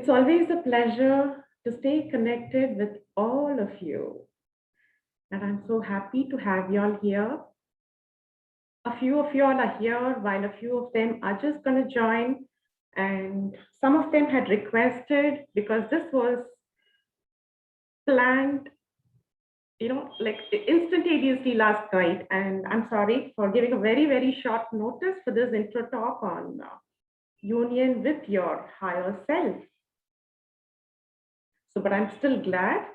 It's always a pleasure to stay connected with all of you. And I'm so happy to have y'all here. A few of y'all are here, while a few of them are just going to join. And some of them had requested, because this was planned, like instantaneously last night. And I'm sorry for giving a very, very short notice for this intro talk on union with your higher self. So, but I'm still glad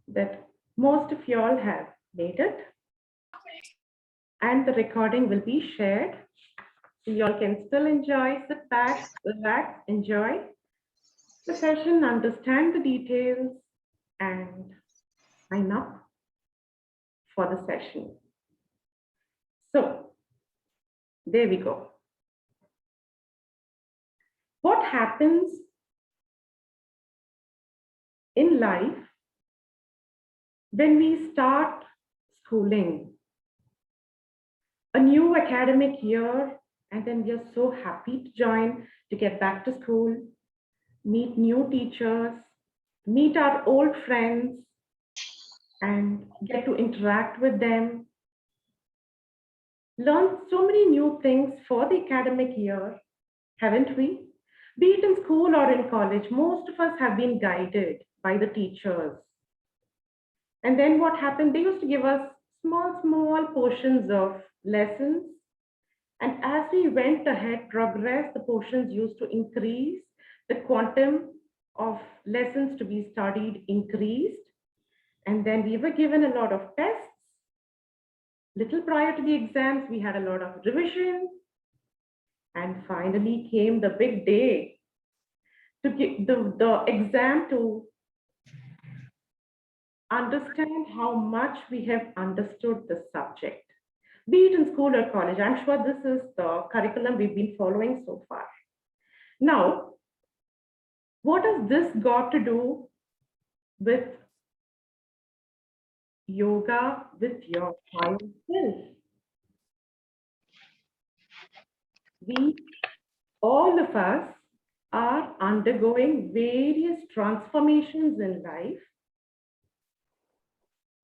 that most of y'all have made it. And the recording will be shared. So y'all can still enjoy, sit back, relax, enjoy the session, understand the details, and sign up for the session. So there we go. What happens in life when we start schooling? A new academic year, and then we are so happy to join, to get back to school, meet new teachers, meet our old friends, and get to interact with them. Learn so many new things for the academic year, haven't we? Be it in school or in college, most of us have been guided by the teachers. And then what happened? They used to give us small portions of lessons. And as we went ahead, progress, the portions used to increase, the quantum of lessons to be studied increased. And then we were given a lot of tests. Little prior to the exams, we had a lot of revision. And finally came the big day to get the exam to understand how much we have understood the subject. Be it in school or college, I'm sure this is the curriculum we've been following so far. Now, what has this got to do with yoga with your higher self? We, all of us, are undergoing various transformations in life,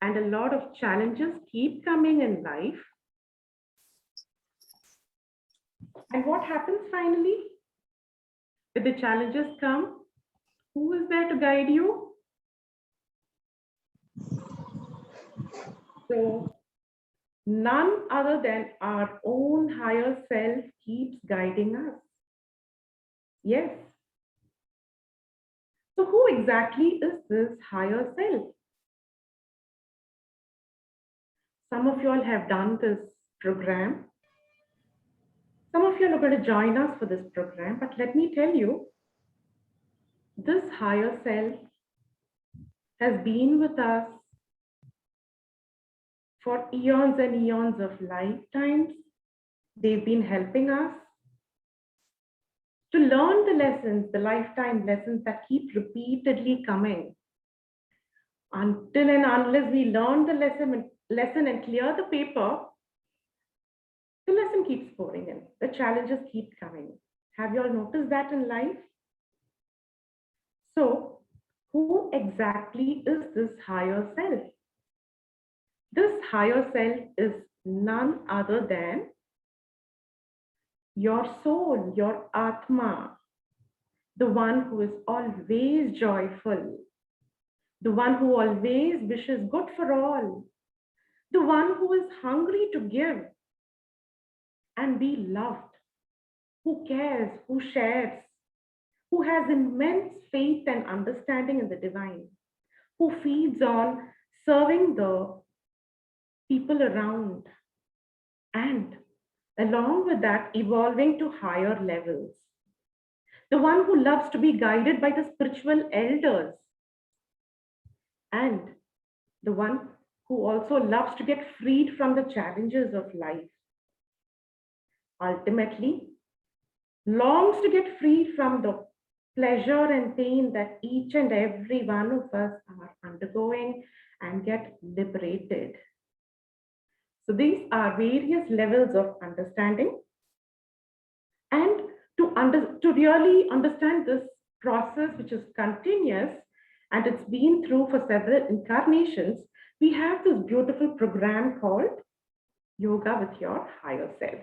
and a lot of challenges keep coming in life. And what happens finally? When the challenges come, who is there to guide you? So none other than our own higher self keeps guiding us. Yes. So who exactly is this higher self? Some of you all have done this program. Some of you are going to join us for this program, but let me tell you, this higher self has been with us for eons and eons of lifetimes. They've been helping us to learn the lessons, the lifetime lessons that keep repeatedly coming. Until and unless we learn the lesson and clear the paper, the lesson keeps pouring in. The challenges keep coming. Have you all noticed that in life? So, who exactly is this higher self? This higher self is none other than your soul, your Atma, the one who is always joyful, the one who always wishes good for all, the one who is hungry to give and be loved, who cares, who shares, who has immense faith and understanding in the divine, who feeds on serving the people around, and along with that, evolving to higher levels. The one who loves to be guided by the spiritual elders, and the one who also loves to get freed from the challenges of life. Ultimately, longs to get freed from the pleasure and pain that each and every one of us are undergoing and get liberated. So these are various levels of understanding. And to really understand this process which is continuous and it's been through for several incarnations, we have this beautiful program called Yoga with Your Higher Self.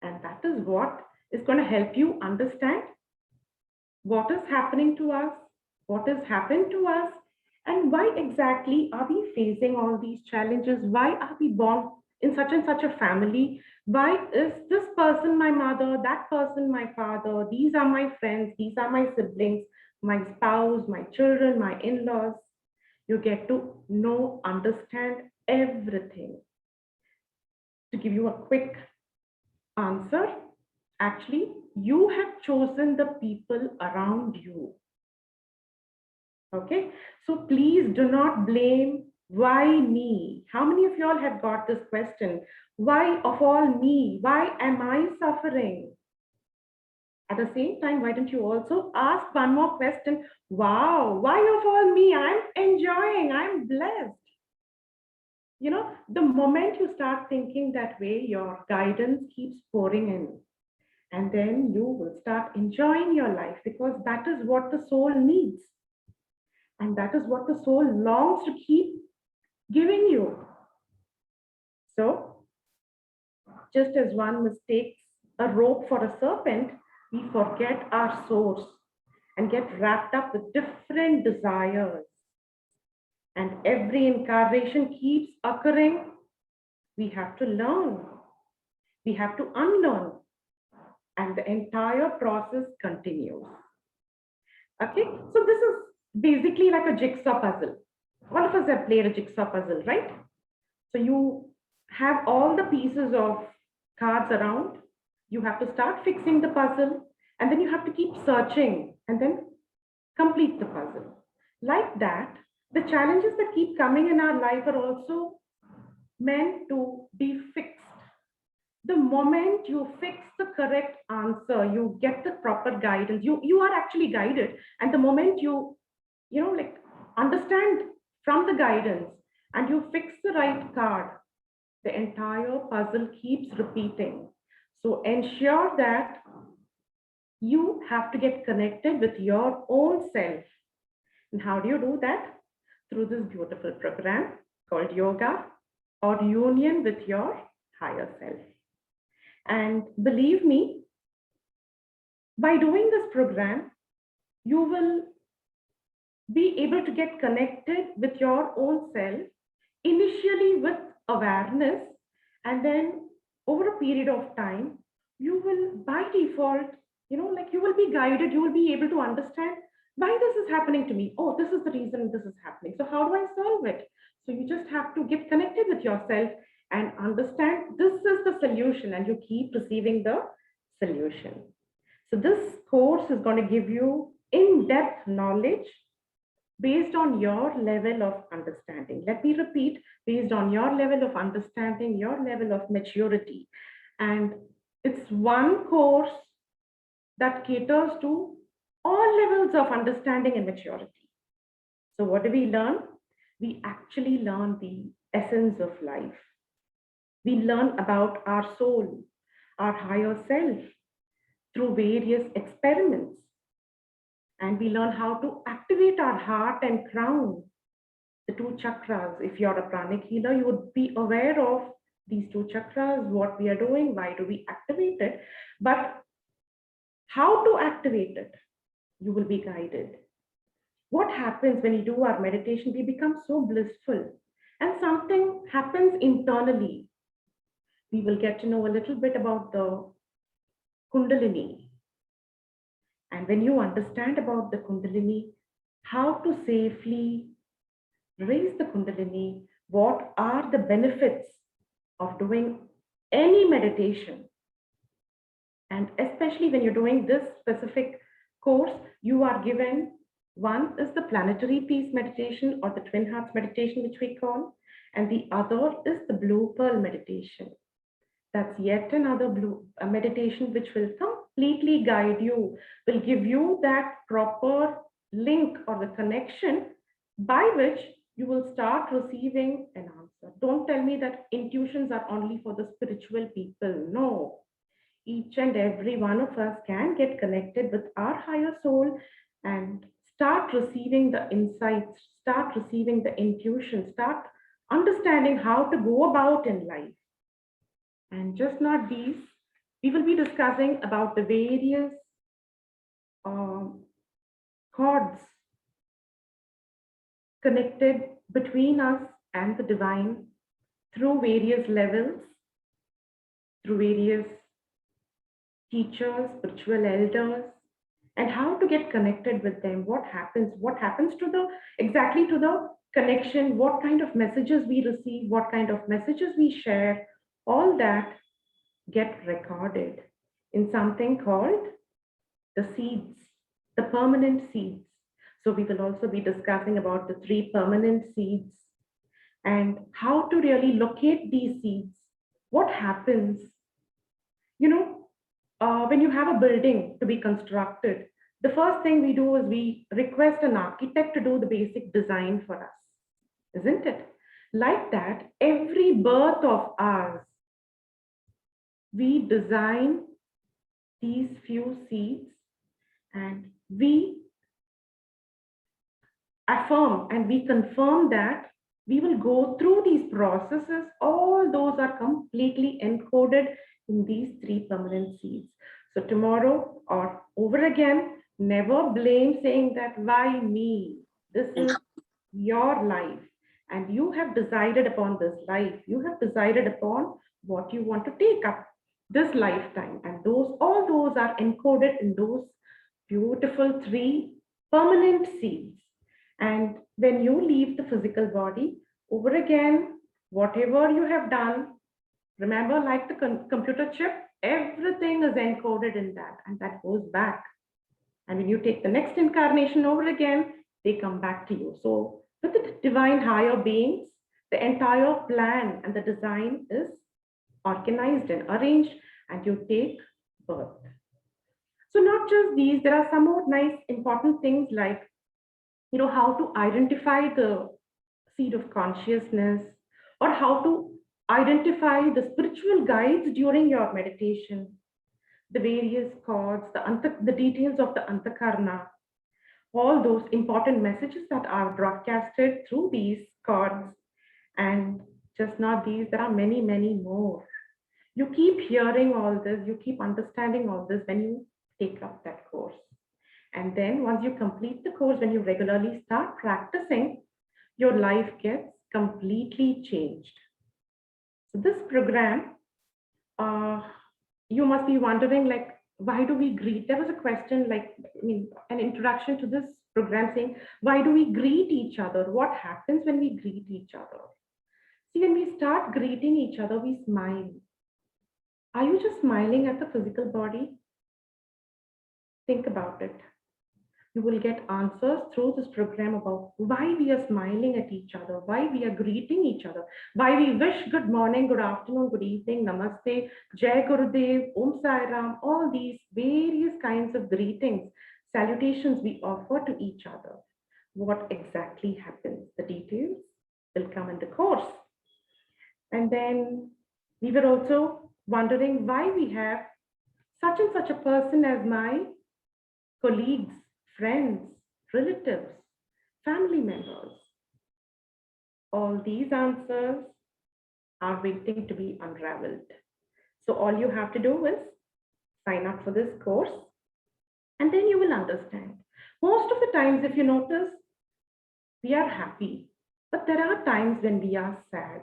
And that is what is going to help you understand what is happening to us, what has happened to us, and why exactly are we facing all these challenges? Why are we born in such and such a family? Why is this person my mother, that person my father? These are my friends, these are my siblings, my spouse, my children, my in laws. You get to know, understand everything. To give you a quick answer, actually, you have chosen the people around you. Okay, so please do not blame why me. How many of y'all have got this question? Why of all me? Why am I suffering? At the same time, why don't you also ask one more question? Wow, why of all me? I'm enjoying, I'm blessed. You know, the moment you start thinking that way, your guidance keeps pouring in. And then you will start enjoying your life because that is what the soul needs. And that is what the soul longs to keep giving you. So, just as one mistakes a rope for a serpent, we forget our source and get wrapped up with different desires. And every incarnation keeps occurring. We have to learn, we have to unlearn, and the entire process continues. Okay, so this is basically like a jigsaw puzzle. All of us have played a jigsaw puzzle, right? So you have all the pieces of cards around. You have to start fixing the puzzle, and then you have to keep searching and then complete the puzzle. Like that, the challenges that keep coming in our life are also meant to be fixed. The moment you fix the correct answer, you get the proper guidance. You are actually guided, and the moment you like understand from the guidance and you fix the right card, the entire puzzle keeps repeating. So ensure that you have to get connected with your own self. And how do you do that? Through this beautiful program called yoga or union with your higher self. And believe me, by doing this program, you will be able to get connected with your own self, initially with awareness, and then over a period of time, you will by default, like you will be guided, you will be able to understand why this is happening to me. Oh, this is the reason this is happening. So, how do I solve it? So, you just have to get connected with yourself and understand this is the solution, and you keep receiving the solution. So, this course is going to give you in depth knowledge based on your level of understanding. Let me repeat, based on your level of understanding, your level of maturity. And it's one course that caters to all levels of understanding and maturity. So, what do we learn? We actually learn the essence of life. We learn about our soul, our higher self through various experiments. And we learn how to activate our heart and crown, the two chakras. If you're a pranic healer, you would be aware of these two chakras, what we are doing, why do we activate it. But how to activate it, you will be guided. What happens when we do our meditation? We become so blissful, and something happens internally. We will get to know a little bit about the Kundalini. And when you understand about the Kundalini, how to safely raise the Kundalini, what are the benefits of doing any meditation? And especially when you're doing this specific course, you are given one is the planetary peace meditation or the twin hearts meditation, which we call, and the other is the blue pearl meditation. That's yet another meditation which will completely guide you, will give you that proper link or the connection by which you will start receiving an answer. Don't tell me that intuitions are only for the spiritual people. No, each and every one of us can get connected with our higher soul and start receiving the insights, start receiving the intuition, start understanding how to go about in life. And just not these, we will be discussing about the various um, chords connected between us and the divine through various levels, through various teachers, spiritual elders, and how to get connected with them. What happens to the exactly to the connection, what kind of messages we receive, what kind of messages we share, all that get recorded in something called the seeds, the permanent seeds. So we will also be discussing about the three permanent seeds and how to really locate these seeds. What happens, you know, when you have a building to be constructed, the first thing we do is we request an architect to do the basic design for us, isn't it? Like that, every birth of ours, we design these few seeds and we affirm and we confirm that we will go through these processes. All those are completely encoded in these three permanent seeds. So tomorrow or over again, never blame saying that why me? This is your life and you have decided upon this life. You have decided upon what you want to take up this lifetime, and those all those are encoded in those beautiful three permanent seeds. And when you leave the physical body, over again, whatever you have done, remember, like the computer chip, everything is encoded in that, and that goes back. And when you take the next incarnation over again, they come back to you. So, with the divine higher beings, the entire plan and the design is organized and arranged, and you take birth. So, not just these, there are some more nice, important things like, how to identify the seed of consciousness, or how to identify the spiritual guides during your meditation, the various chords, the details of the antakarna, all those important messages that are broadcasted through these chords. And just not these, there are many, many more. You keep hearing all this, you keep understanding all this when you take up that course. And then once you complete the course, when you regularly start practicing, your life gets completely changed. So this program, uh, you must be wondering, like, why do we greet? There was a question, like, an introduction to this program saying, why do we greet each other? What happens when we greet each other? See, when we start greeting each other, we smile. Are you just smiling at the physical body? Think about it. You will get answers through this program about why we are smiling at each other, why we are greeting each other, why we wish good morning, good afternoon, good evening, namaste, jai gurudev, om sai ram, all these various kinds of greetings, salutations we offer to each other. What exactly happens? The details will come in the course. And then we were also wondering why we have such and such a person as my colleagues, friends, relatives, family members. All these answers are waiting to be unraveled. So all you have to do is sign up for this course and then you will understand. Most of the times, if you notice, we are happy, but there are times when we are sad.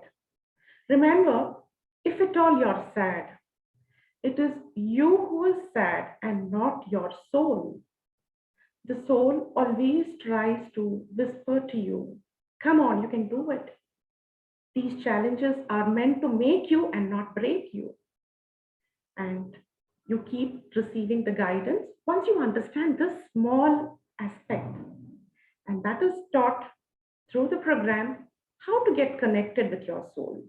Remember, if at all you're sad, it is you who is sad and not your soul. The soul always tries to whisper to you, come on, you can do it. These challenges are meant to make you and not break you. And you keep receiving the guidance once you understand this small aspect. And that is taught through the program how to get connected with your soul.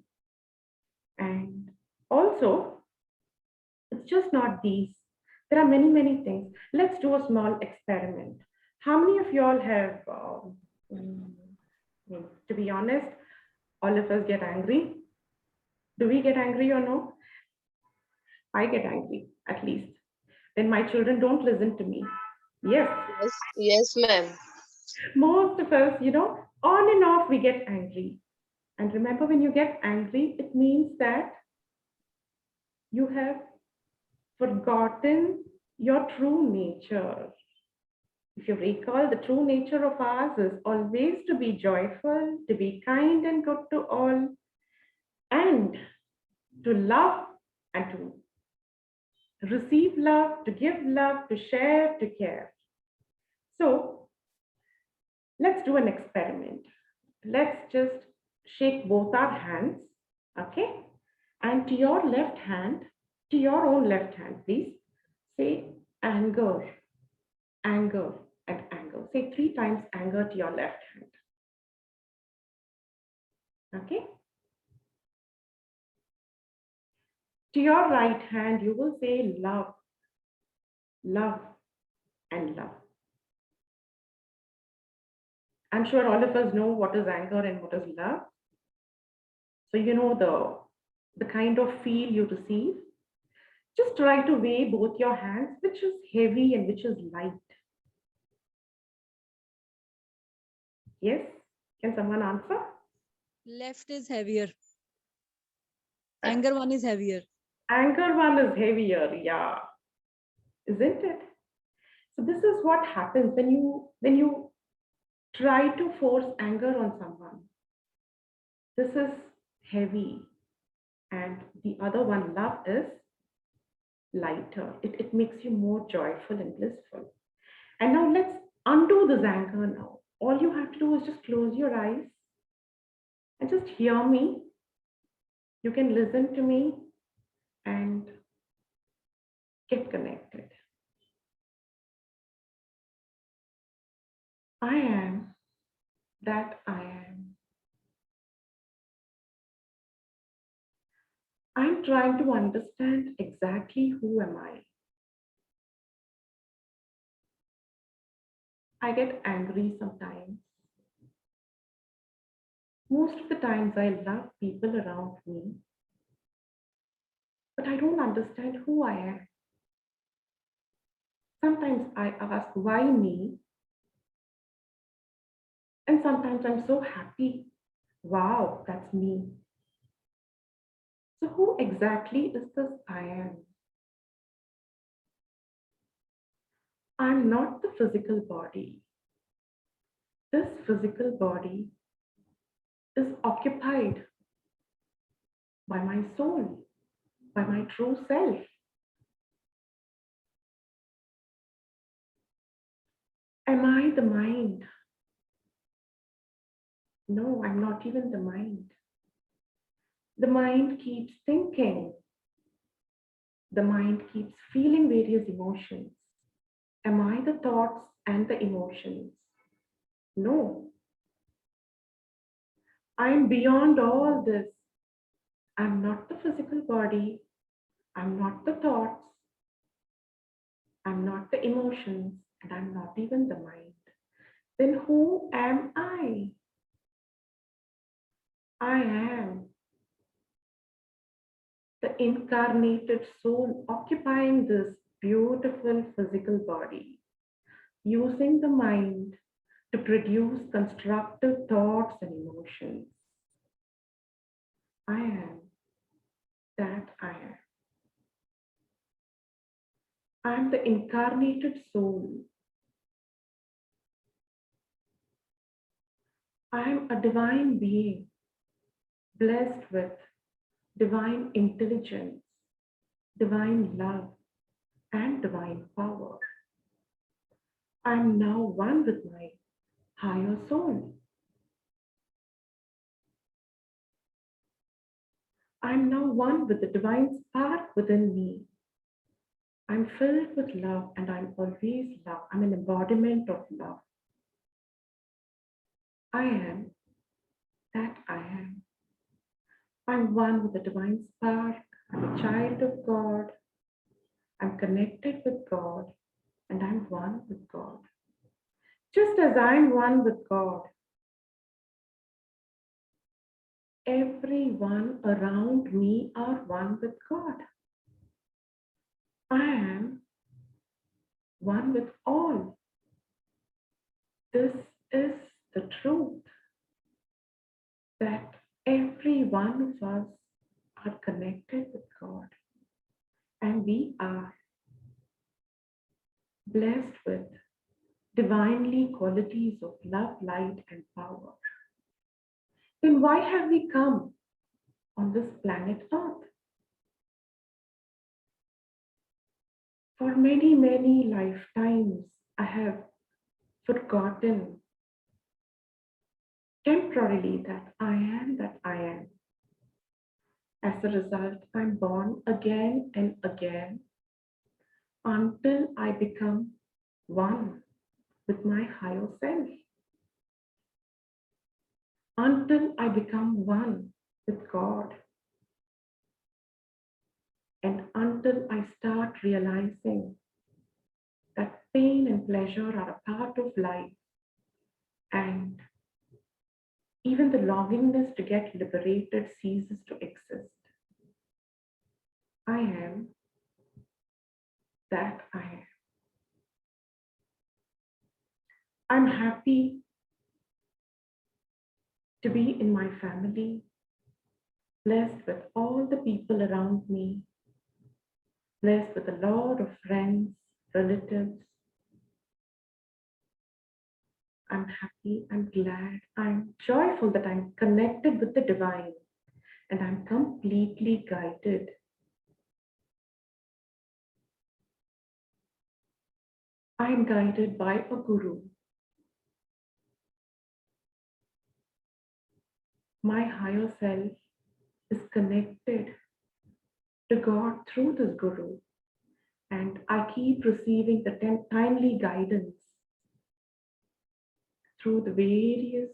And also, it's just not these. There are many, many things. Let's do a small experiment. How many of y'all have, mm, to be honest, all of us get angry? Do we get angry or no? I get angry, at least. When my children don't listen to me. Yes, Yes, yes, ma'am. most of us, on and off we get angry. And remember, when you get angry, it means that you have forgotten your true nature. If you recall, the true nature of ours is always to be joyful, to be kind and good to all, and to love and to receive love, to give love, to share, to care. So let's do an experiment. Let's just shake both our hands, okay? And to your left hand, to your own left hand, please say anger, anger, and anger. Say three times anger to your left hand, okay? To your right hand, you will say love, love, and love. I'm sure all of us know what is anger and what is love. So you know the kind of feel you receive. Just try to weigh both your hands, which is heavy and which is light. Yes? Can someone answer? Left is heavier. Uh, Anger one is heavier. Anger one is heavier, yeah, isn't it? So this is what happens when you try to force anger on someone. This is heavy, and the other one, love, is lighter. It makes you more joyful and blissful. And now let's undo this anger now. All you have to do is just close your eyes and just hear me. You can listen to me and get connected. I am that I am. I'm trying to understand exactly who am I. I get angry sometimes. Most of the times I love people around me, but I don't understand who I am. Sometimes I ask why me, and sometimes I'm so happy. Wow, that's me. So who exactly is this I am? I'm not the physical body. This physical body is occupied by my soul, by my true self. Am I the mind? No, I'm not even the mind. The mind keeps thinking. The mind keeps feeling various emotions. Am I the thoughts and the emotions? No, I'm beyond all this. I'm not the physical body. I'm not the thoughts. I'm not the emotions. And I'm not even the mind. Then who am I? I am the incarnated soul occupying this beautiful physical body, using the mind to produce constructive thoughts and emotions. I am that I am. I am the incarnated soul. I am a divine being blessed with divine intelligence, divine love, and divine power. I am now one with my higher soul. I am now one with the divine spark within me. I'm filled with love and I'm always love. I'm an embodiment of love. I am that I am. I'm one with the divine spark. I'm a child of God. I'm connected with God and I'm one with God. Just as I'm one with God, everyone around me are one with God. I am one with all. This is the truth, that every one of us are connected with God, and we are blessed with divinely qualities of love, light, and power. Then why have we come on this planet Earth? For many, many lifetimes, I have forgotten temporarily that I am. As a result, I'm born again and again until I become one with my higher self, until I become one with God, and until I start realizing that pain and pleasure are a part of life, and even the longingness to get liberated ceases to exist. I am that I am. I'm happy to be in my family, blessed with all the people around me, blessed with a lot of friends, relatives. I'm happy, I'm glad, I'm joyful that I'm connected with the divine, and I'm completely guided. I'm guided by a guru. My higher self is connected to God through this guru, and I keep receiving the timely guidance through the various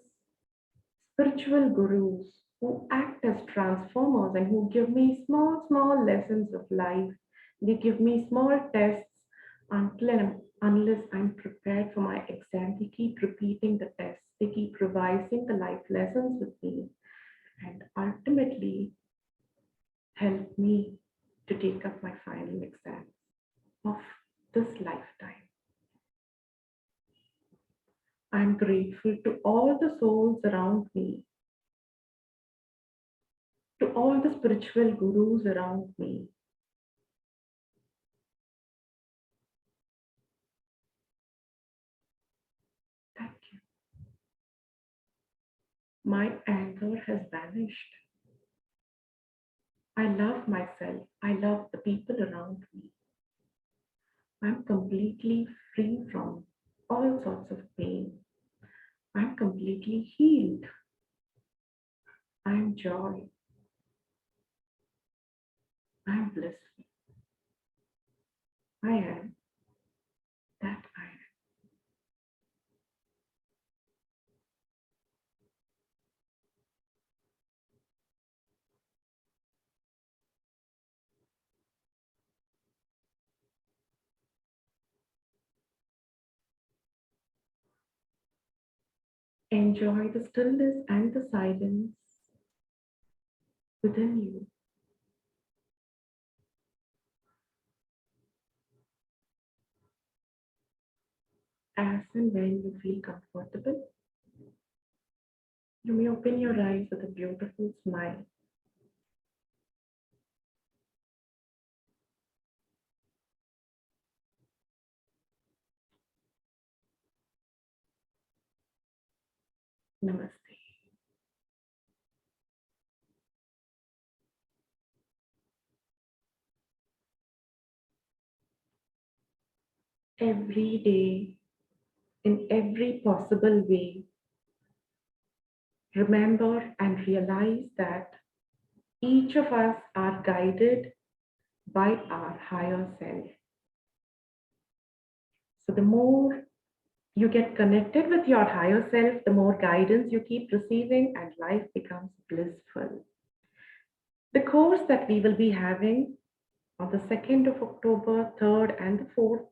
spiritual gurus who act as transformers and who give me small, small lessons of life. They give me small tests unless I'm prepared for my exam. They keep repeating the tests, they keep revising the life lessons with me, and ultimately help me to take up my final exam of this lifetime. I'm grateful to all the souls around me, to all the spiritual gurus around me. Thank you. My anger has vanished. I love myself. I love the people around me. I'm completely free from all sorts of pain. I'm completely healed. I'm joy. I'm blissful. I am that I am. Enjoy the stillness and the silence within you. As and when you feel comfortable, you may open your eyes with a beautiful smile. Namaste. Every day, in every possible way, remember and realize that each of us are guided by our higher self. So the more you get connected with your higher self, the more guidance you keep receiving, and life becomes blissful. The course that we will be having on the 2nd of October, 3rd, and the 4th,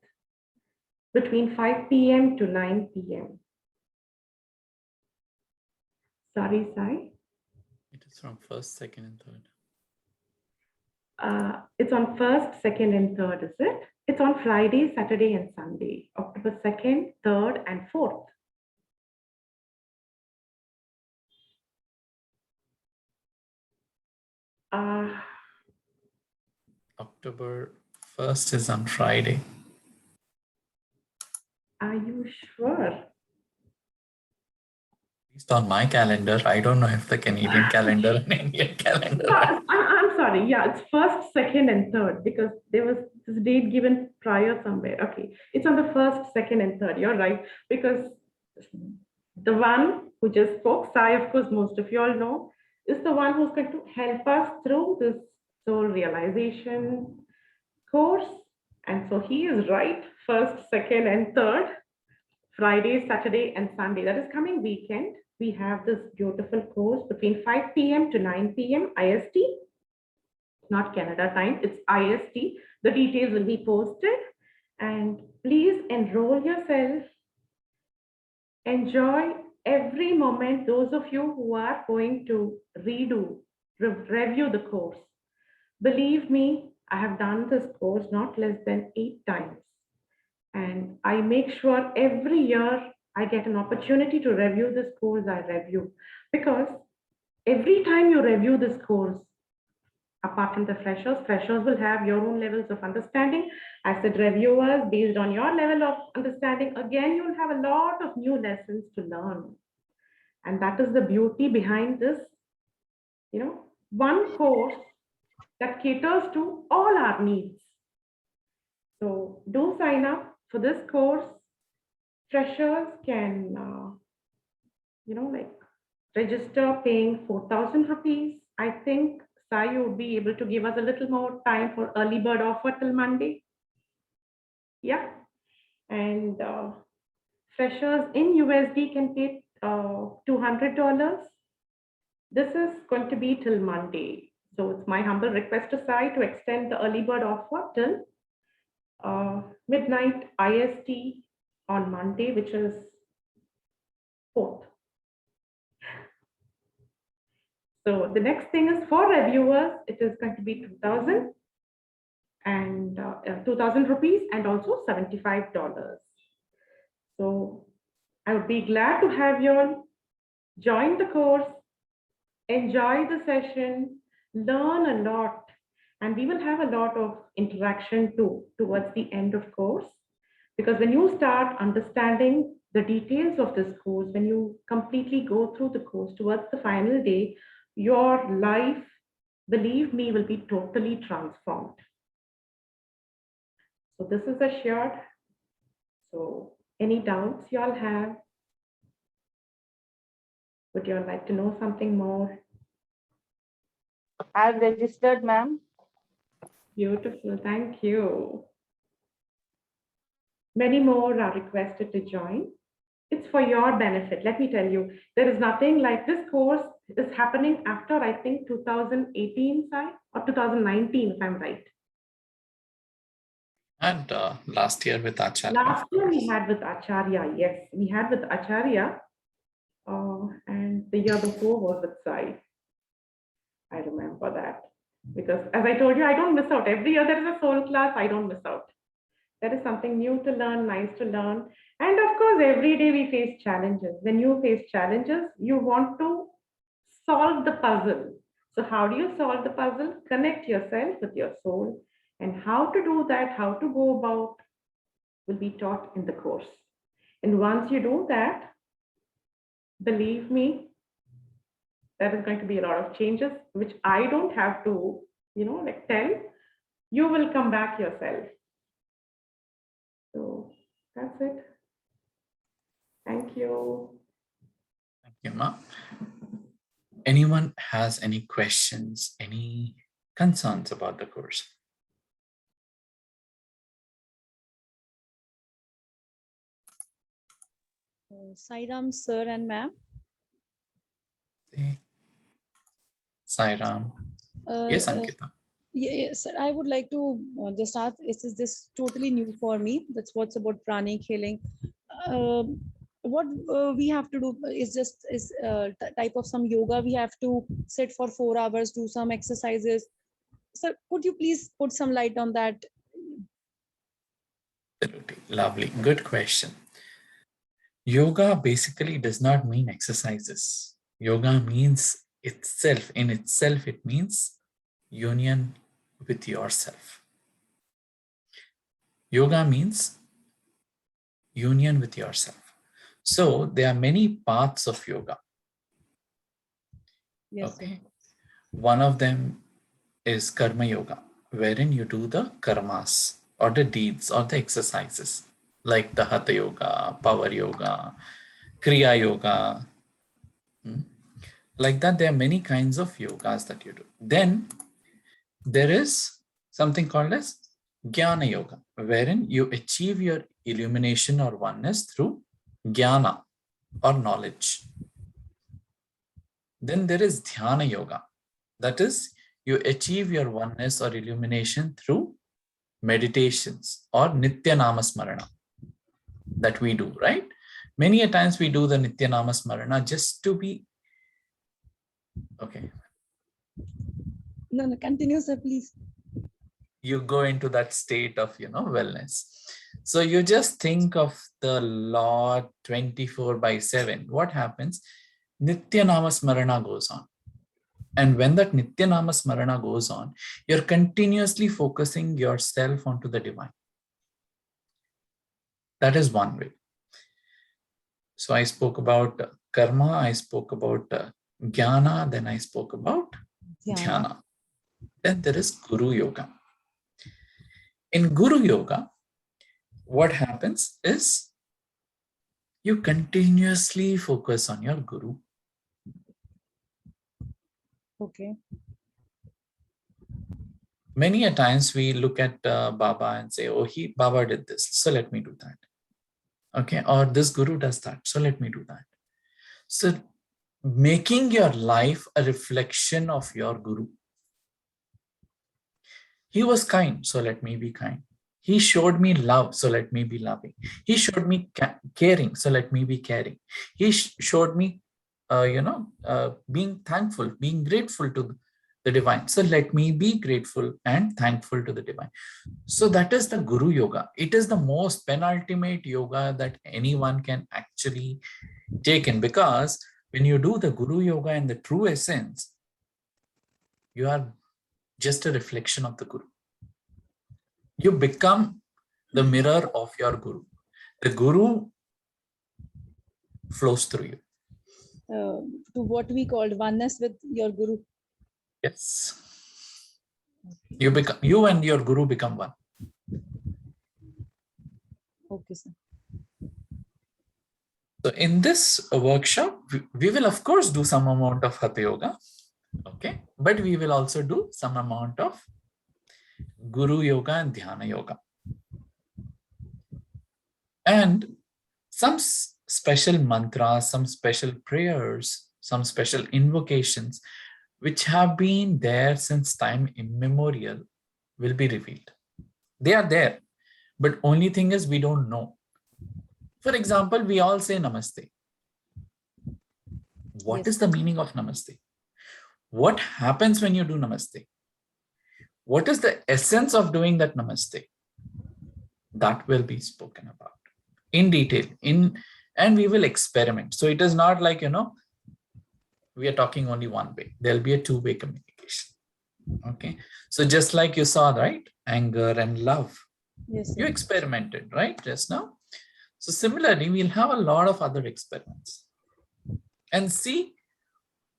between 5 p.m. to 9 p.m. Sorry, Sai. It is from first, second, and third. It's on 1st, 2nd, and 3rd, is it? It's on Friday, Saturday, and Sunday, October 2nd, 3rd, and 4th. October 1st is on Friday. Are you sure? At least on my calendar. I don't know if the Canadian calendar and Indian calendar. I'm sorry. Yeah, it's 1st, 2nd, and 3rd because there was this date given prior somewhere. Okay, it's on the 1st, 2nd, and 3rd. You're right, because the one who just spoke, Sai, of course, most of you all know, is the one who's going to help us through this soul realization course. And so he is right, 1st, 2nd, and 3rd, Friday, Saturday, and Sunday. That is coming weekend. We have this beautiful course between 5 p.m. to 9 p.m. IST, not Canada time, it's IST. The details will be posted. And please enroll yourself. Enjoy every moment, those of you who are going to review the course. Believe me, I have done this course not less than 8 times. And I make sure every year I get an opportunity to review this course, I review. Because every time you review this course, apart from the freshers will have your own levels of understanding. As the reviewers, based on your level of understanding, again, you'll have a lot of new lessons to learn. And that is the beauty behind this, one course that caters to all our needs. So do sign up for this course. Freshers can, register paying 4,000 rupees. I think, Sai, you would be able to give us a little more time for early bird offer till Monday. Yeah. And freshers in USD can pay $200. This is going to be till Monday. So it's my humble request to Sai to extend the early bird offer till midnight IST on Monday, which is 4th. So the next thing is for reviewers, it is going to be 2,000 and 2,000 rupees and also $75. So I would be glad to have you all join the course, enjoy the session, learn a lot, and we will have a lot of interaction too towards the end of course. Because when you start understanding the details of this course, when you completely go through the course towards the final day, your life, believe me, will be totally transformed. So this is assured. So any doubts you all have? Would you all like to know something more? I've registered, ma'am. Beautiful, thank you. Many more are requested to join. It's for your benefit. Let me tell you, there is nothing like this course is happening after, I think, 2018 side or 2019, if I'm right. And last year with Acharya. Last year we had with Acharya, yes. We had with Acharya, and the year before was with Sai. I remember that. Because as I told you, I don't miss out. Every year there is a soul class, I don't miss out. There is something new to learn, nice to learn. And of course, every day we face challenges. When you face challenges, you want to solve the puzzle. So how do you solve the puzzle? Connect yourself with your soul. And how to do that, how to go about, will be taught in the course. And once you do that, believe me, there is going to be a lot of changes, which I don't have to, tell. You will come back yourself. So that's it. Thank you. Thank you, Ma. Anyone has any questions, any concerns about the course? Sairam sir and ma'am. Sairam. Yes, Ankita. Yes, sir. I would like to just ask, is this totally new for me? That's what's about pranic healing. What we have to do is just type of some yoga. We have to sit for 4 hours, do some exercises. Sir, could you please put some light on that? Absolutely. Lovely. Good question. Yoga basically does not mean exercises. Yoga means itself, in itself, it means union with yourself. Yoga means union with yourself. So there are many paths of yoga. Yes, Okay. sir. One of them is karma yoga, wherein you do the karmas or the deeds or the exercises like the hatha yoga, power yoga, kriya yoga. Like that, there are many kinds of yogas that you do. Then there is something called as Jnana Yoga, wherein you achieve your illumination or oneness through Jnana or knowledge. Then there is Dhyana Yoga, that is, you achieve your oneness or illumination through meditations or Nitya Namasmarana that we do, right? Many a times we do the Nitya Namasmarana just to be, okay, No, no, continue, sir, please. you go into that state of wellness. So you just think of the Lord 24/7. What happens? Nitya Namasmarana goes on. And when that Nitya Namasmarana goes on, you're continuously focusing yourself onto the divine. That is one way. So I spoke about karma, I spoke about jnana, then I spoke about dhyana. Then there is Guru Yoga. In Guru Yoga, what happens is you continuously focus on your Guru. Okay. Many a times we look at Baba and say, oh, Baba did this, so let me do that. Okay, or this Guru does that, so let me do that. So making your life a reflection of your Guru. He was kind, so let me be kind. He showed me love, so let me be loving. He showed me caring, so let me be caring. He showed me, being thankful, being grateful to the divine. So let me be grateful and thankful to the divine. So that is the Guru Yoga. It is the most penultimate yoga that anyone can actually take in, because when you do the Guru Yoga in the true essence, you are just a reflection of the Guru. You become the mirror of your Guru. The Guru flows through you. To what we called oneness with your Guru. Yes. You and your Guru become one. Okay, sir. So in this workshop, we will of course do some amount of Hatha Yoga. Okay. But we will also do some amount of Guru Yoga and Dhyana Yoga. And some special mantras, some special prayers, some special invocations, which have been there since time immemorial, will be revealed. They are there, but only thing is we don't know. For example, we all say Namaste. What is the meaning of Namaste? What happens when you do Namaste? What is the essence of doing that Namaste? That will be spoken about in detail, and we will experiment. So it is not like, we are talking only one way. There'll be a two-way communication. Okay. So just like you saw, right? Anger and love. Yes, You sir. experimented, right? Just now. So similarly, we'll have a lot of other experiments and see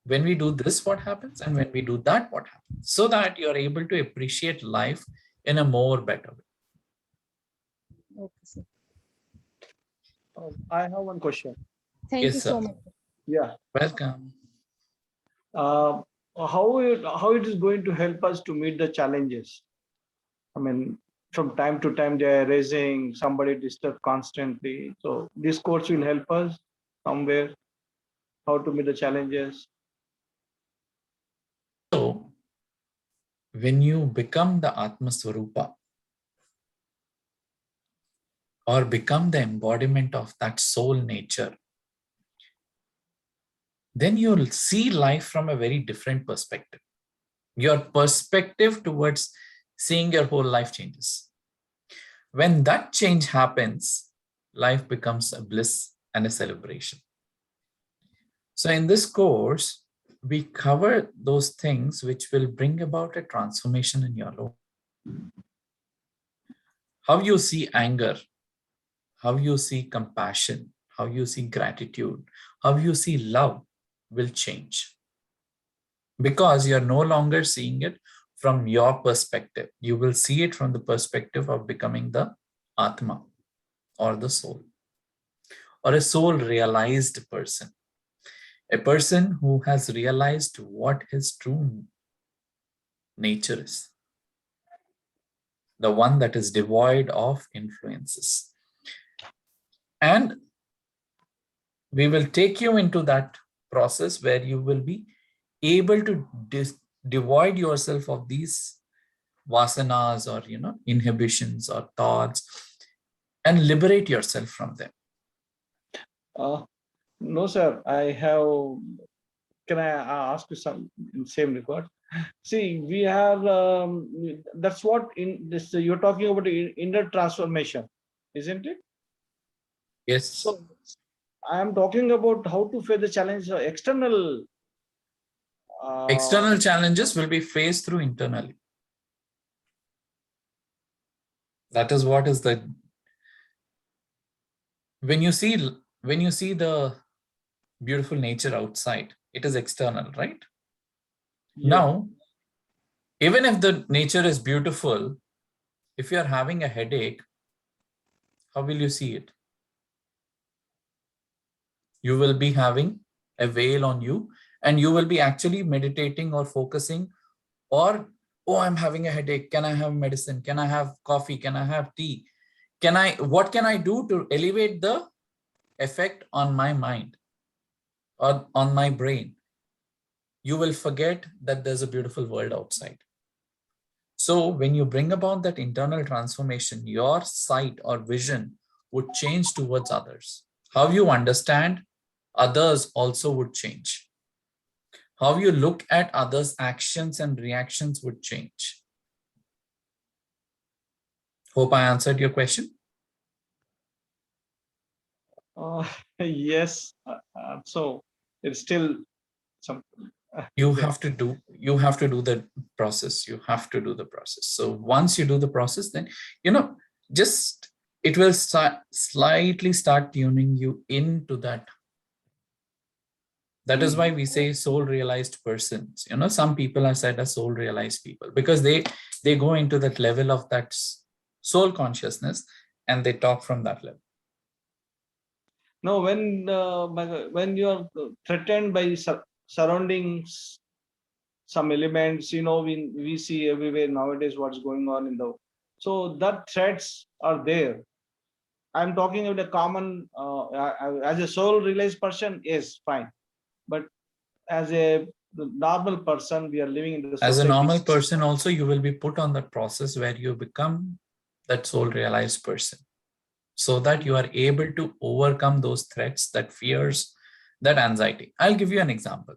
when we do this, what happens, and when we do that, what happens, so that you're able to appreciate life in a more better way. Okay, sir. I have one question. Thank Yes, you sir. so much. Yeah. Welcome. How it is going to help us to meet the challenges? I mean, from time to time they are raising, somebody disturb constantly. So this course will help us somewhere how to meet the challenges. So when you become the Atma Swarupa, or become the embodiment of that soul nature, then you'll see life from a very different perspective. Your perspective towards seeing your whole life changes. When that change happens, life becomes a bliss and a celebration. So in this course, we cover those things which will bring about a transformation in your life. How you see anger, how you see compassion, how you see gratitude, how you see love will change. Because you're no longer seeing it from your perspective. You will see it from the perspective of becoming the Atma or the soul, or a soul realized person. A person who has realized what his true nature is, the one that is devoid of influences. And we will take you into that process where you will be able to devoid yourself of these vasanas or inhibitions or thoughts and liberate yourself from them. No, sir. I have. Can I ask you some in same regard? See, we have. That's what in this you're talking about inner transformation, isn't it? Yes. So I am talking about how to face the challenge of external. External challenges will be faced through internally. That is what is the when you see the beautiful nature outside, it is external, right? Yeah. Now, even if the nature is beautiful, if you are having a headache, how will you see it? You will be having a veil on you, and you will be actually meditating or focusing, or, oh, I'm having a headache. Can I have medicine? Can I have coffee? Can I have tea? What can I do to elevate the effect on my mind or on my brain? You will forget that there's a beautiful world outside. So when you bring about that internal transformation, your sight or vision would change towards others. How you understand others also would change. How you look at others' actions and reactions would change. Hope I answered your question. Yes. So it's still some. You have to do the process. You have to do the process. So once you do the process, then just it will slightly start tuning you into that. That is why we say soul realized persons. Some people are said as soul realized people because they go into that level of that soul consciousness and they talk from that level. No, when you are threatened by surroundings, some elements, we see everywhere nowadays what's going on in the. So that threats are there. I'm talking about a common, as a soul realized person, yes, fine. But as a normal person, we are living in the society. As a normal person, also you will be put on that process where you become that soul realized person, so that you are able to overcome those threats, that fears, that anxiety. I'll give you an example.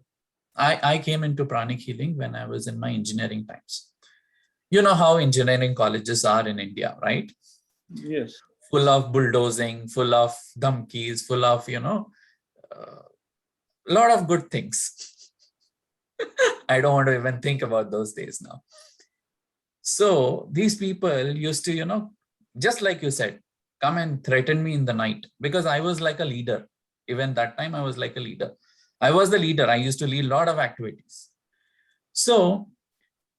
I came into pranic healing when I was in my engineering times. You know how engineering colleges are in India, right? Yes. Full of bulldozing, full of dhamkis, full of, a lot of good things. I don't want to even think about those days now. So these people used to, just like you said, come and threaten me in the night, because I was like a leader. Even that time I was like a leader. I was the leader. I used to lead a lot of activities. So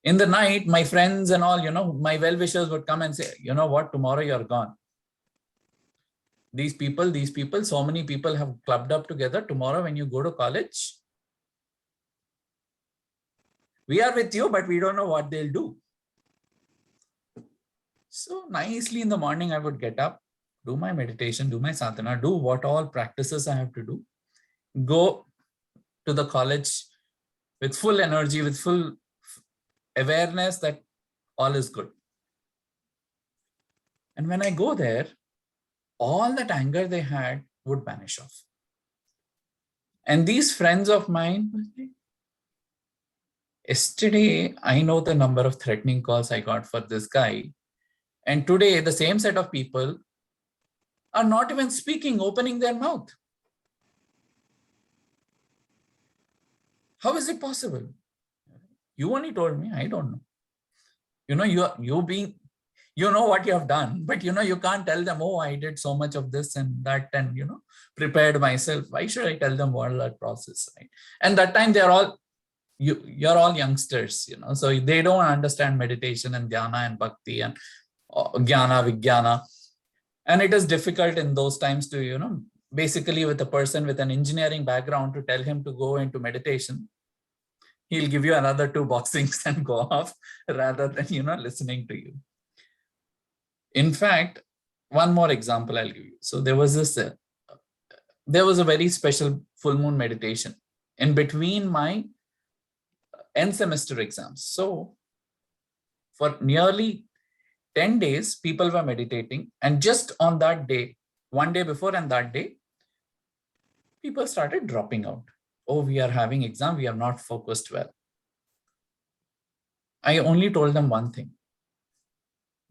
in the night, my friends and all, my well-wishers would come and say, you know what, tomorrow you're gone. These people, so many people have clubbed up together. Tomorrow when you go to college, we are with you, but we don't know what they'll do. So nicely in the morning, I would get up, do my meditation, do my sadhana, do what all practices I have to do, go to the college with full energy, with full awareness that all is good. And when I go there, all that anger they had would vanish off. And these friends of mine, Yesterday, I know the number of threatening calls I got for this guy. And today, the same set of people are not even speaking, opening their mouth. How is it possible? You only told me, I don't know. You know what you have done, but you can't tell them, oh, I did so much of this and that, and prepared myself. Why should I tell them all that process, right? And that time they're all, you're all youngsters, so they don't understand meditation and dhyana and bhakti and jnana, vijnana. And it is difficult in those times to, basically with a person with an engineering background, to tell him to go into meditation. He'll give you another 2 boxings and go off rather than, listening to you. In fact, one more example I'll give you. So there was a very special full moon meditation in between my end semester exams. So for nearly 10 days, people were meditating. And just on that day, one day before and that day, people started dropping out. Oh, we are having exam. We are not focused well. I only told them one thing.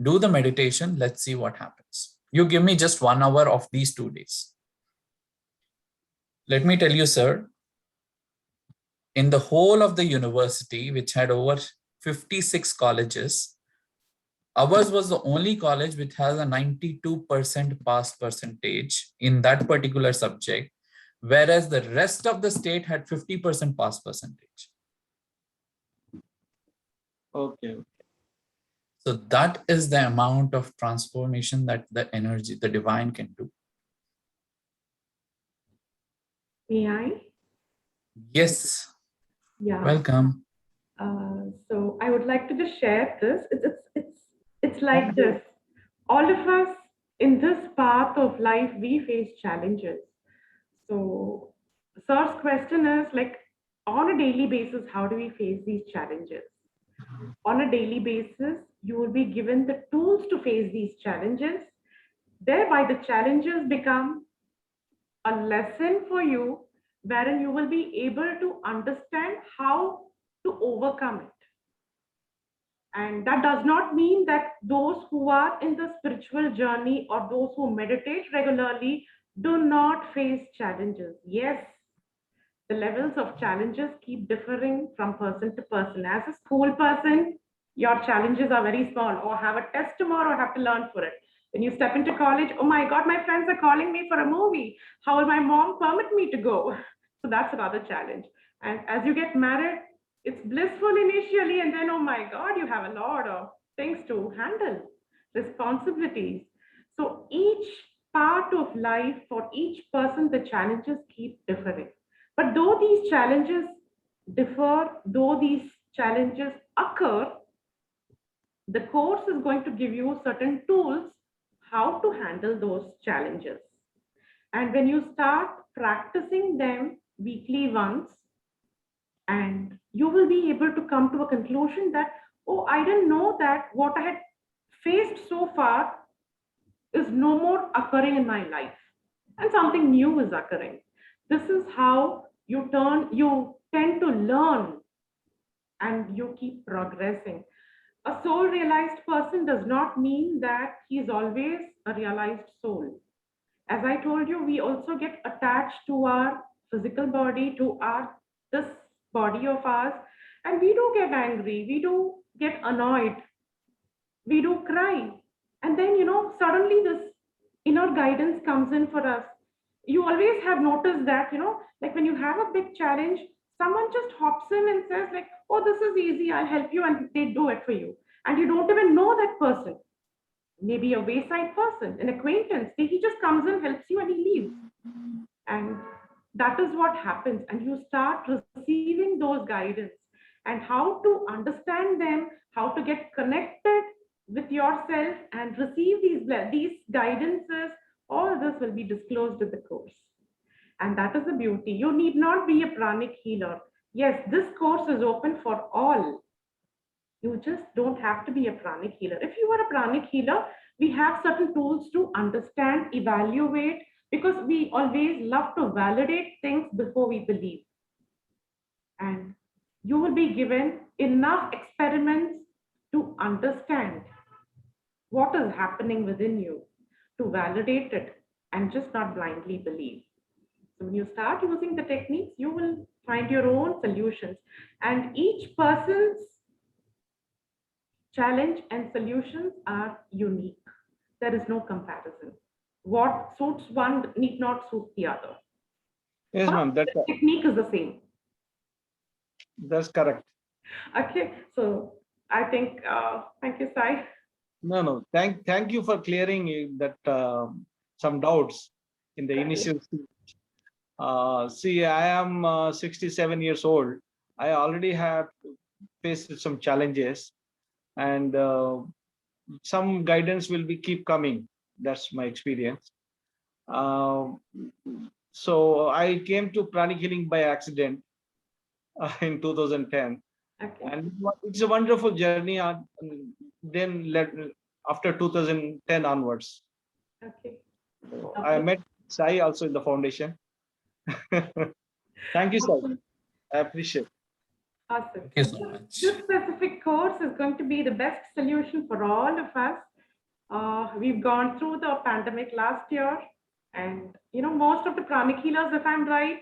Do the meditation. Let's see what happens. You give me just 1 hour of these 2 days. Let me tell you, sir, in the whole of the university, which had over 56 colleges, ours was the only college which has a 92% pass percentage in that particular subject, whereas the rest of the state had 50% pass percentage. Okay. So that is the amount of transformation that the energy, the divine can do. May I? Yes. Yeah. Welcome. So I would like to just share this. It's like this. All of us in this path of life, we face challenges. So sir's question is like, on a daily basis, how do we face these challenges? On a daily basis, you will be given the tools to face these challenges. Thereby, the challenges become a lesson for you, wherein you will be able to understand how to overcome it. And that does not mean that those who are in the spiritual journey or those who meditate regularly do not face challenges. Yes, the levels of challenges keep differing from person to person. As a school person, your challenges are very small. Or have a test tomorrow, have to learn for it. When you step into college, oh my God, my friends are calling me for a movie. How will my mom permit me to go? So that's another challenge. And as you get married, it's blissful initially, and then, oh my God, you have a lot of things to handle, responsibilities. So each part of life, for each person, the challenges keep differing. But though these challenges differ, though these challenges occur, the course is going to give you certain tools how to handle those challenges. And when you start practicing them weekly once, and you will be able to come to a conclusion that, oh, I didn't know that what I had faced so far is no more occurring in my life, and something new is occurring. This is how you tend to learn and you keep progressing. A soul realized person does not mean that he is always a realized soul. As I told you, we also get attached to our physical body, to our this body of ours, and we do get angry, we do get annoyed, we do cry. And then, suddenly this inner guidance comes in for us. You always have noticed that, like when you have a big challenge, someone just hops in and says, like, oh, this is easy, I'll help you, and they do it for you. And you don't even know that person. Maybe a wayside person, an acquaintance. He just comes in, helps you, and he leaves. And that is what happens. And you start receiving those guidance and how to understand them, how to get connected with yourself and receive these guidances. All this will be disclosed in the course. And that is the beauty. You need not be a pranic healer. Yes, this course is open for all. You just don't have to be a pranic healer. If you are a pranic healer, we have certain tools to understand, evaluate, because we always love to validate things before we believe. And You will be given enough experiments to understand what is happening within you, to validate it and just not blindly believe. So when you start using the techniques, you will find your own solutions, and each person's challenge and solutions are unique. There is no comparison. What suits one need not suit the other. Yes, But ma'am. the technique is the same. That's correct. Okay, so I think, thank you, Sai. No. Thank you for clearing that some doubts in the Okay. initial stage. See, I am 67 years old. I already have faced some challenges, and some guidance will be keep coming. That's my experience. Um, so I came to pranic healing by accident in 2010, Okay. and it's a wonderful journey. Then after 2010 onwards, Okay. I Lovely. met Sai also in the foundation. Thank you, Sai. Awesome. I appreciate. Awesome. Thank you So so this much. specific course is going to be the best solution for all of us. We've gone through the pandemic last year, and most of the pranic healers, if I'm right,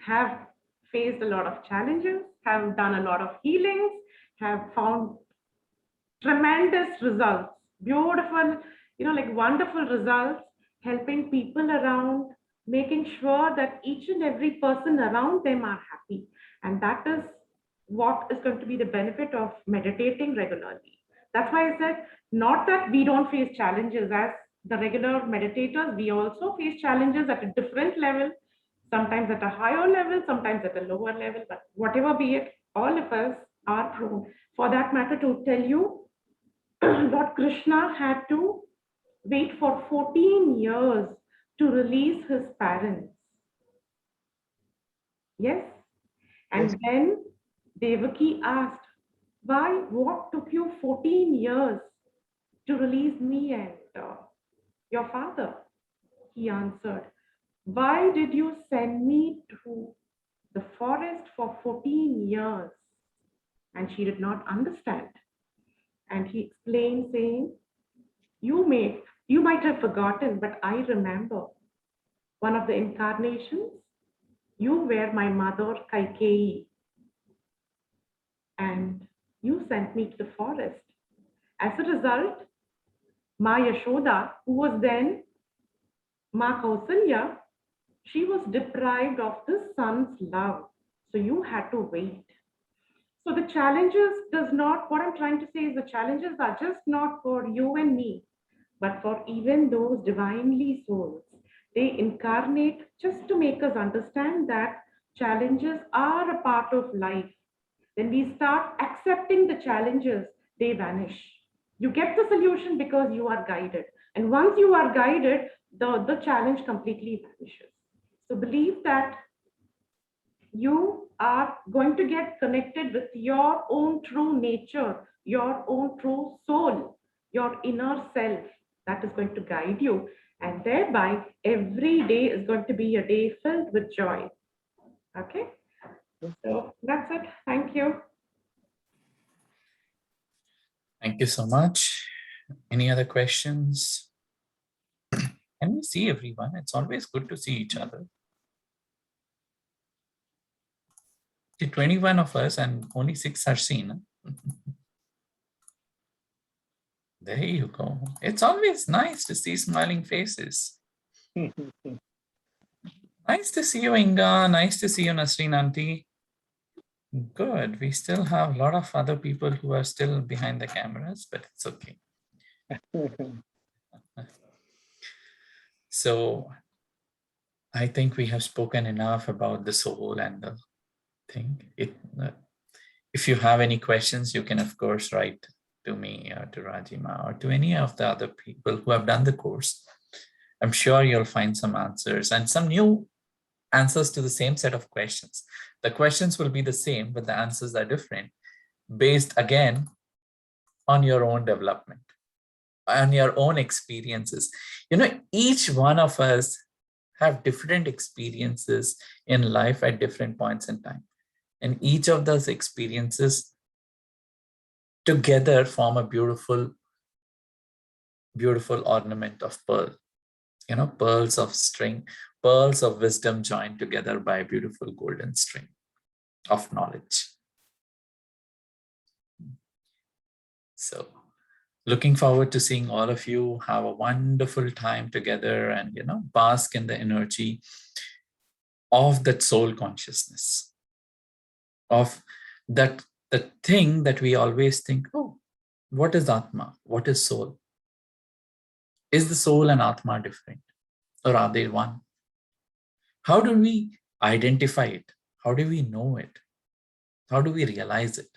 have faced a lot of challenges, have done a lot of healings, have found tremendous results, beautiful, like wonderful results, helping people around, making sure that each and every person around them are happy. And that is what is going to be the benefit of meditating regularly. That's why I said, not that we don't face challenges as the regular meditators, we also face challenges at a different level, sometimes at a higher level, sometimes at a lower level, but whatever be it, all of us are prone. For that matter, to tell you, Lord Krishna had to wait for 14 years to release his parents. Yes. Yes. And then Devaki asked, why, what took you 14 years to release me and your father? He answered, why did you send me to the forest for 14 years? And she did not understand. And he explained, saying, you might have forgotten, but I remember one of the incarnations. You were my mother Kaikeyi, and you sent me to the forest. As a result, Ma Yashoda, who was then Ma Kausalya, she was deprived of the son's love. So you had to wait. So the challenges does not, what I'm trying to say is the challenges are just not for you and me, but for even those divinely souls. They incarnate just to make us understand that challenges are a part of life. When we start accepting the challenges, they vanish. You get the solution because you are guided. And once you are guided, the challenge completely vanishes. So believe that you are going to get connected with your own true nature, your own true soul, your inner self that is going to guide you. And thereby, every day is going to be a day filled with joy. Okay? So that's it. Thank you. Thank you so much. Any other questions? Can we see everyone? It's always good to see each other. See, 21 of us and only 6 are seen. There you go. It's always nice to see smiling faces. Nice to see you, Inga. Nice to see you, Nasreen Auntie. Good. We still have a lot of other people who are still behind the cameras, but it's okay. So I think we have spoken enough about the soul and the thing. If you have any questions, you can, of course, write to me or to Rajima or to any of the other people who have done the course. I'm sure you'll find some answers and some new answers to the same set of questions. The questions will be the same, but the answers are different, based again on your own development, on your own experiences. Each one of us have different experiences in life at different points in time. And each of those experiences together form a beautiful, beautiful ornament of pearl. Pearls of string, pearls of wisdom joined together by a beautiful golden string of knowledge. So looking forward to seeing all of you have a wonderful time together and, bask in the energy of that soul consciousness, of that the thing that we always think, oh, what is Atma? What is soul? Is the soul and Atma different? Or are they one? How do we identify it? How do we know it? How do we realize it?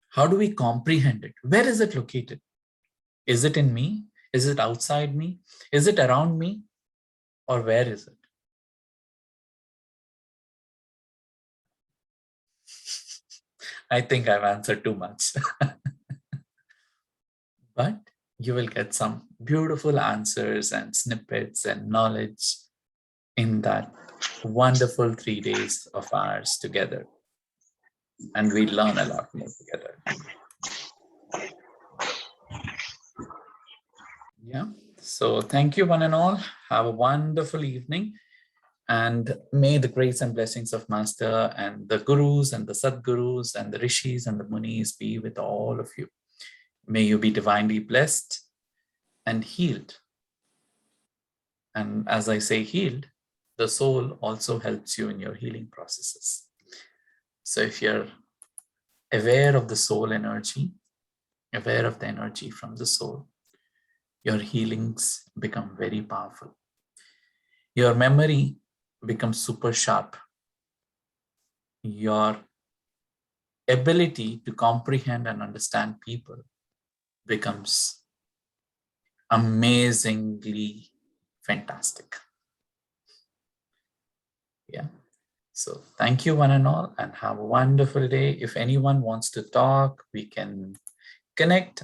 How do we comprehend it? Where is it located? Is it in me? Is it outside me? Is it around me? Or where is it? I think I've answered too much. But you will get some beautiful answers and snippets and knowledge in that wonderful 3 days of ours together. And we learn a lot more together. Yeah. So thank you, one and all. Have a wonderful evening. And may the grace and blessings of Master and the Gurus and the Sadgurus and the Rishis and the Munis be with all of you. May you be divinely blessed and healed. And as I say healed, the soul also helps you in your healing processes. So if you're aware of the soul energy, aware of the energy from the soul, your healings become very powerful. Your memory becomes super sharp. Your ability to comprehend and understand people becomes amazingly fantastic. Yeah. So thank you, one and all, and have a wonderful day. If anyone wants to talk, we can connect